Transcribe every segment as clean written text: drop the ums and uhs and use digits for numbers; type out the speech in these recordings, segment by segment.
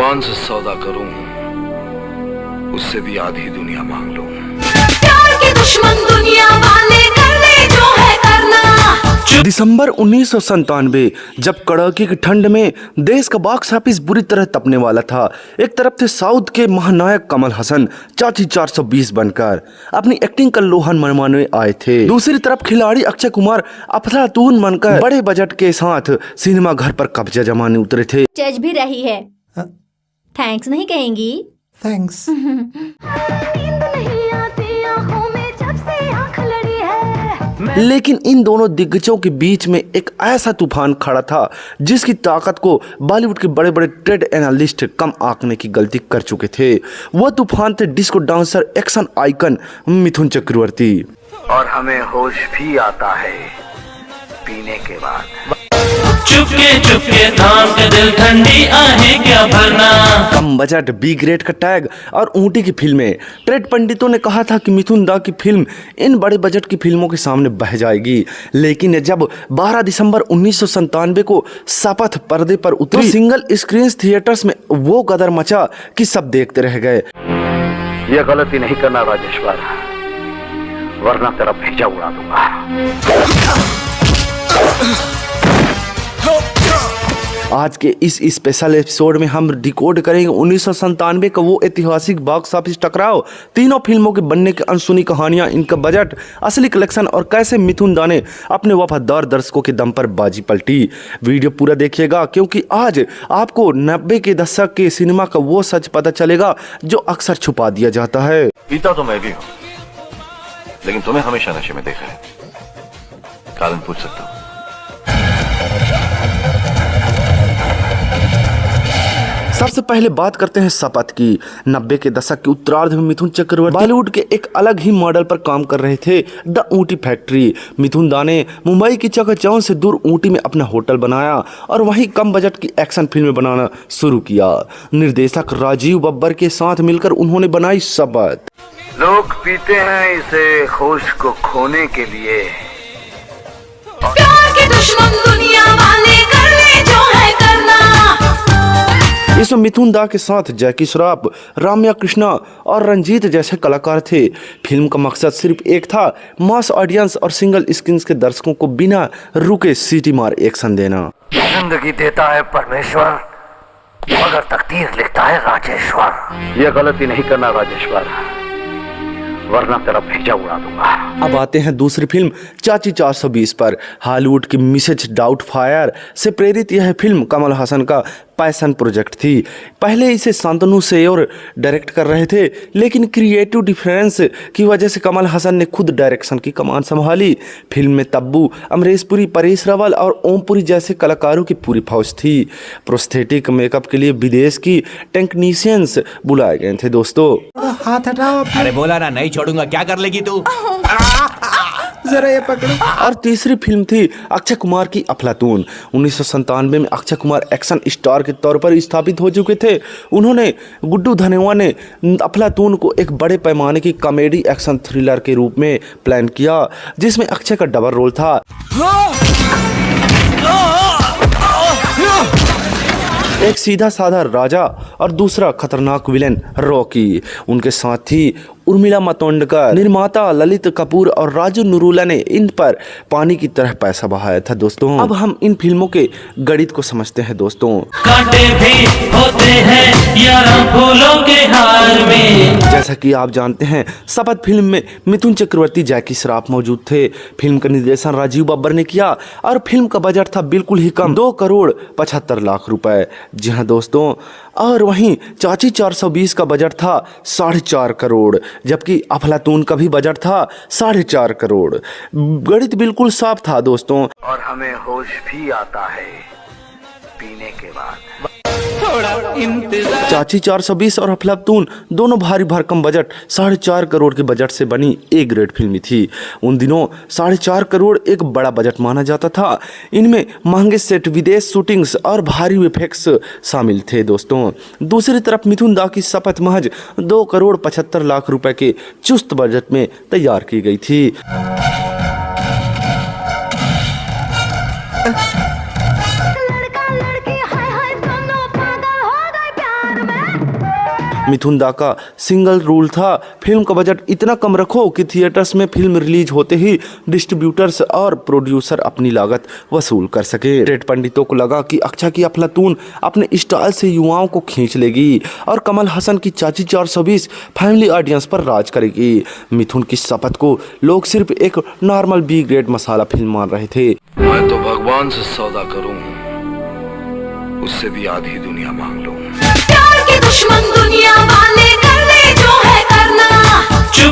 कौन सा सौदा करूं, उससे भी आधी दुनिया मांग लूं। प्यार के दुश्मन दुनिया वाले कर ले जो है करना। दिसंबर 1997 जब कड़ाके की ठंड में देश का बॉक्स ऑफिस बुरी तरह तपने वाला था, एक तरफ थे साउथ के महानायक कमल हसन चाची 420 बनकर अपनी एक्टिंग का लोहन मनवाने आए थे, दूसरी तरफ खिलाड़ी अक्षय कुमार अफलातून बनकर बड़े बजट के साथ सिनेमा घर पर कब्जा जमाने उतरे थे। जज भी रही है, थैंक्स नहीं कहेंगी? थैंक्स। लेकिन इन दोनों दिग्गजों के बीच में एक ऐसा तूफान खड़ा था जिसकी ताकत को बॉलीवुड के बड़े बड़े ट्रेड एनालिस्ट कम आंकने की गलती कर चुके थे। वह तूफान थे disco dancer, action icon Mithun Chakraborty. और हमें होश भी आता है पीने के बाद। चुपके चुपके थाम के दिल ठंडी आहें क्या भरना। कम बजट, बी ग्रेड का टैग और ऊँटी की फिल्में। ट्रेड पंडितों ने कहा था कि मिथुन दा की फिल्म इन बड़े बजट की फिल्मों के सामने बह जाएगी, लेकिन जब 12 दिसंबर 1997 को शपथ पर्दे पर उतरी तो सिंगल स्क्रीन थिएटर्स में वो गदर मचा कि सब देखते रह गए। यह गलती नहीं करना राजेश्वर, वरना तेरा भेजा उड़ा दूंगा। आज के इस स्पेशल एपिसोड में हम डिकोड करेंगे 1997 का वो ऐतिहासिक बॉक्स ऑफिस टकराव, तीनों फिल्मों के बनने की अनसुनी कहानियां, इनका बजट, असली कलेक्शन और कैसे मिथुन दा ने अपने वफादार दर्शकों के दम पर बाजी पलटी। वीडियो पूरा देखिएगा क्योंकि आज आपको 90 के दशक के सिनेमा का वो सच पता चलेगा जो अक्सर छुपा दिया जाता है। पीता तो मैं भी हूँ, लेकिन तुम्हें हमेशा नशे में देखा है। कारण पूछ सकता हूँ? सबसे पहले बात करते हैं शपथ की। 90 के दशक के उत्तरार्ध में मिथुन चक्रवर्ती बॉलीवुड के एक अलग ही मॉडल पर काम कर रहे थे, द ऊटी फैक्ट्री। मिथुन दा ने मुंबई की चकाचौंध से दूर ऊटी में अपना होटल बनाया और वहीं कम बजट की एक्शन फिल्में बनाना शुरू किया। निर्देशक राजीव बब्बर के साथ मिलकर उन्होंने बनाई शपथ। लोग पीते हैं इसे होश को खोने के लिए। प्यार के दुश्मन दुनिया वाले कर ले जो है करना। इसमें मिथुन दा के साथ जैकी श्रॉफ, राम्या कृष्णा और रंजीत जैसे कलाकार थे। फिल्म का मकसद सिर्फ एक था, मास ऑडियंस और सिंगल स्क्रीन के दर्शकों को बिना रुके सीटी मार एक्शन देना। जिंदगी देता है परमेश्वर, मगर तकदीर लिखता है राजेश्वर। यह गलती नहीं करना राजेश्वर, वरना तेरा भेजा उड़ा दूंगा। अब आते हैं दूसरी फिल्म चाची 420 पर। हॉलीवुड की मिसेज डाउटफायर से प्रेरित यह फिल्म कमल हसन का पैशन प्रोजेक्ट थी। पहले इसे शांतनु शेयर डायरेक्ट कर रहे थे, लेकिन क्रिएटिव डिफरेंस की वजह से कमल हसन ने खुद डायरेक्शन की कमान संभाली। फिल्म में तब्बू, अमरीश पुरी, परेश रावल और ओमपुरी जैसे कलाकारों की पूरी फौज थी। प्रोस्थेटिक मेकअप के लिए विदेश की टेक्नीशियंस बुलाए गए थे। दोस्तों हाथ हटाओ। अरे बोला ना नहीं छोड़ूंगा, क्या कर लेगी तू? जरा ये पकड़ो। और तीसरी फिल्म थी अक्षय कुमार की अफलातून। 1997 में अक्षय कुमार एक्शन स्टार के तौर पर स्थापित हो चुके थे। उन्होंने गुड्डू धनेवा ने अफलातून को एक बड़े पैमाने की कॉमेडी एक्शन थ्रिलर के रूप में प्लान किया, जिसमें अक्षय का डबल रोल था। एक सीधा साधा राजा और दूसरा खतरनाक विलेन रॉकी। उनके साथ थी उर्मिला मातोंडकर। निर्माता ललित कपूर और राजू नरूला ने इन पर पानी की तरह पैसा बहाया था। दोस्तों अब हम इन फिल्मों के गणित को समझते हैं। दोस्तों कांटे भी होते हैं यारा फूलों के हार में। जैसा कि आप जानते हैं, शपथ फिल्म में मिथुन चक्रवर्ती, जैकी श्रॉफ मौजूद थे। फिल्म का निर्देशन राजीव बब्बर ने किया और फिल्म का बजट था बिल्कुल ही कम, 2 करोड़ 75 लाख रुपए। जी हाँ दोस्तों, और वहीं चाची 420 का बजट था 4.5 करोड़, जबकि अफलातून का भी बजट था 4.5 करोड़। गणित बिल्कुल साफ था दोस्तों। और हमें होश भी आता है पीने के बाद। चाची 420 और अफलातून दोनों भारी भरकम बजट 4.5 करोड़ के बजट से बनी ए ग्रेड फिल्म थी। उन दिनों 4.5 करोड़ एक बड़ा बजट माना जाता था। इनमें महंगे सेट, विदेश शूटिंग्स और भारी इफेक्ट्स शामिल थे। दोस्तों दूसरी तरफ मिथुन दा की शपथ महज 2 करोड़ 75 लाख रुपए के चुस्त बजट में तैयार की गई थी। मिथुन दा का सिंगल रूल था, फिल्म का बजट इतना कम रखो कि थिएटर्स में फिल्म रिलीज होते ही डिस्ट्रीब्यूटर्स और प्रोड्यूसर अपनी लागत वसूल कर सके। ट्रेड पंडितों को लगा कि अक्षय की अफलातून अपने स्टाइल से युवाओं को खींच लेगी और कमल हसन की चाची 420 फैमिली ऑडियंस पर राज करेगी। मिथुन की शपथ को लोग सिर्फ एक नॉर्मल बी ग्रेड मसाला फिल्म मान रहे थे। मैं तो भगवान से सौदा करूं, उससे भी आधी दुनिया मांग लूं। प्यार के दुश्मन दुनिया वाले कर ले जो है करना।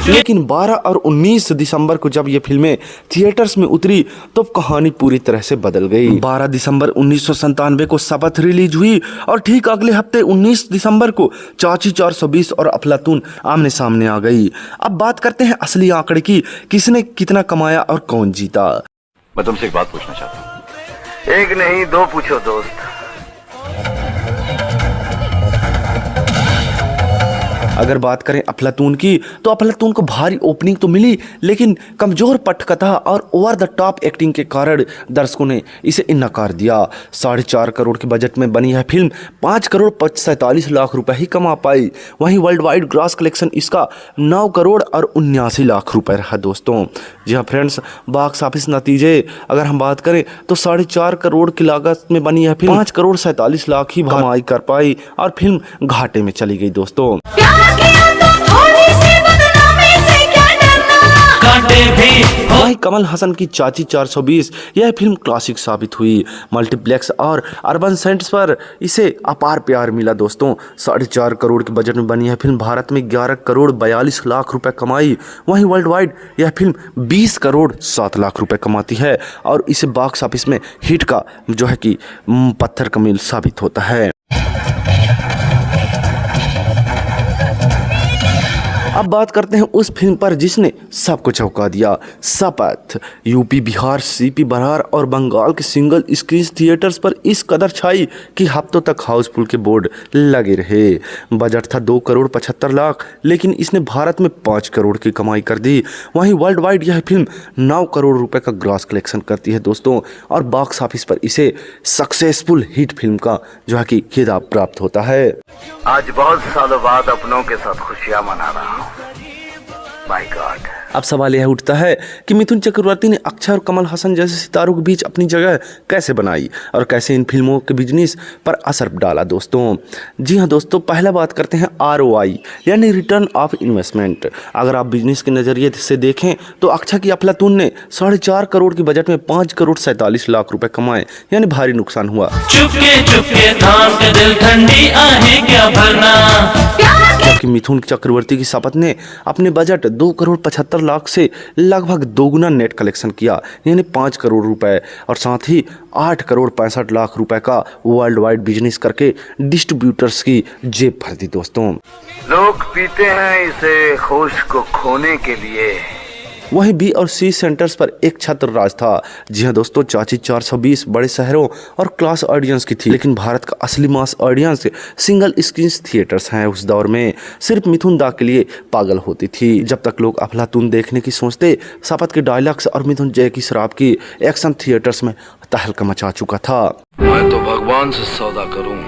लेकिन 12 और 19 दिसंबर को जब ये फिल्में थिएटर्स में उतरी तो कहानी पूरी तरह से बदल गई। 12 दिसंबर 1997 को शपथ रिलीज हुई और ठीक अगले हफ्ते 19 दिसंबर को चाची 420 और अफलातून आमने सामने आ गई। अब बात करते हैं असली आंकड़े की, किसने कितना कमाया और कौन जीता। मैं तुमसे एक बात पूछना चाहता हूं। एक नहीं दो पूछो दोस्त। अगर बात करें अफलातून की तो अफलातून को भारी ओपनिंग तो मिली, लेकिन कमजोर पटकथा और ओवर द टॉप एक्टिंग के कारण दर्शकों ने इसे नकार दिया। 4.5 करोड़ के बजट में बनी यह फिल्म 5 करोड़ 47 लाख रुपए ही कमा पाई। वहीं वर्ल्ड वाइड ग्रॉस कलेक्शन इसका 9 करोड़ और 79 लाख रुपए रहा दोस्तों। जी हाँ फ्रेंड्स, बॉक्स ऑफिस नतीजे अगर हम बात करें तो 4.5 करोड़ की लागत में बनी यह फिल्म 5 करोड़ 47 लाख ही कमाई कर पाई और फिल्म घाटे में चली गई दोस्तों। वहीं कमल हसन की चाची 420 यह फिल्म क्लासिक साबित हुई। मल्टीप्लेक्स और अर्बन सेंटर्स पर इसे अपार प्यार मिला दोस्तों। 4.5 करोड़ के बजट में बनी यह फिल्म भारत में 11 करोड़ 42 लाख रुपए कमाई। वहीं वर्ल्ड वाइड यह फिल्म 20 करोड़ 7 लाख रुपए कमाती है और इसे बॉक्स ऑफिस में हिट का जो है कि पत्थर का मील साबित होता है। अब बात करते हैं उस फिल्म पर जिसने सबको चौंका दिया, शपथ। यूपी, बिहार, सीपी, बिहार और बंगाल के सिंगल स्क्रीन थिएटर्स पर इस कदर छाई कि हफ्तों तक हाउसफुल के बोर्ड लगे रहे। बजट था 2 करोड़ 75 लाख, लेकिन इसने भारत में 5 करोड़ की कमाई कर दी। वहीं वर्ल्ड वाइड यह फिल्म 9 करोड़ रुपए का ग्रॉस कलेक्शन करती है दोस्तों और बॉक्स ऑफिस पर इसे सक्सेसफुल हिट फिल्म का जो है कि खिताब प्राप्त होता है। आज बहुत सालों बाद अपनों के साथ खुशियां मना रहा हूँ। My God. अब सवाल यह उठता है कि मिथुन चक्रवर्ती ने अक्षय और कमल हसन जैसे सितारों के बीच अपनी जगह कैसे बनाई और कैसे इन फिल्मों के बिजनेस पर असर डाला दोस्तों। जी हाँ दोस्तों, पहला बात करते हैं ROI यानी रिटर्न ऑफ इन्वेस्टमेंट। अगर आप बिजनेस के नज़रिए से देखें तो अक्षय की अफलातून ने 4.5 करोड़ के बजट में 5 करोड़ 47 लाख रुपए कमाए, यानी भारी नुकसान हुआ। चुपके चुपके थाम के दिल ठंडी आहे क्या भरना। जबकि मिथुन चक्रवर्ती की शपथ ने अपने बजट 2 करोड़ 75 लाख से लगभग दोगुना नेट कलेक्शन किया, यानी 5 करोड़ रुपए, और साथ ही 8 करोड़ 65 लाख रुपए का वर्ल्ड वाइड बिजनेस करके डिस्ट्रीब्यूटर्स की जेब भर दी दोस्तों। लोग पीते हैं इसे होश को खोने के लिए। वहीं B और C सेंटर्स पर एक छत्र राज था। जी हाँ दोस्तों, चाची 420 बड़े शहरों और क्लास ऑडियंस की थी, लेकिन भारत का असली mass audience single screen theatres हैं। उस दौर में सिर्फ मिथुन दा के लिए पागल होती थी। जब तक लोग अफलातून देखने की सोचते, शपथ के डायलॉग्स और मिथुन जय की शराब की एक्शन थिएटर्स में तहलका मचा चुका था। मैं तो भगवान से सौदा करूं,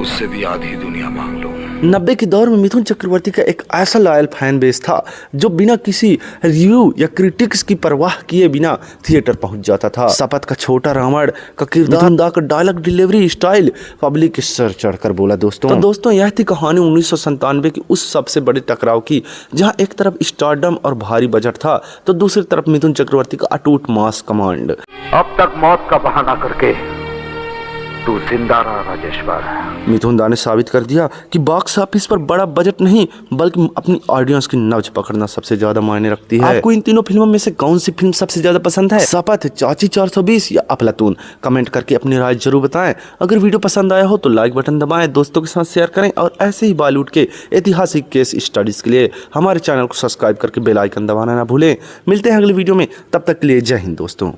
उससे भी आधी दुनिया मांग लूं। 90 के दौर में मिथुन चक्रवर्ती का एक ऐसा लॉयल फैन बेस था जो बिना किसी रिव्यू या क्रिटिक्स की परवाह किए बिना थिएटर पहुंच जाता था। शपथ का छोटा रावण का किरदार, मिथुन दा का डायलॉग डिलीवरी स्टाइल पब्लिक के सर चढ़कर बोला दोस्तों। तो दोस्तों, यह थी कहानी 1997 की उस सबसे बड़े टकराव की, जहां एक तरफ स्टारडम और भारी बजट था तो दूसरी तरफ मिथुन चक्रवर्ती का अटूट मास कमांड। अब तक मौत का बहाना करके तू जिंदा रहा राजेश्वर। मिथुन दा ने साबित कर दिया कि बॉक्स ऑफिस पर बड़ा बजट नहीं बल्कि अपनी ऑडियंस की नब्ज पकड़ना सबसे ज्यादा मायने रखती है। आपको इन तीनों फिल्मों में से कौन सी फिल्म सबसे ज्यादा पसंद है? शपथ, चाची 420 या अफलातून? कमेंट करके अपनी राय जरूर बताएं। अगर वीडियो पसंद आया हो तो लाइक बटन दबाएं, दोस्तों के साथ शेयर करें और ऐसे ही बॉलीवुड के ऐतिहासिक केस स्टडीज के लिए हमारे चैनल को सब्सक्राइब करके बेल आइकन दबाना ना भूलें। मिलते हैं अगले वीडियो में, तब तक के लिए जय हिंद दोस्तों।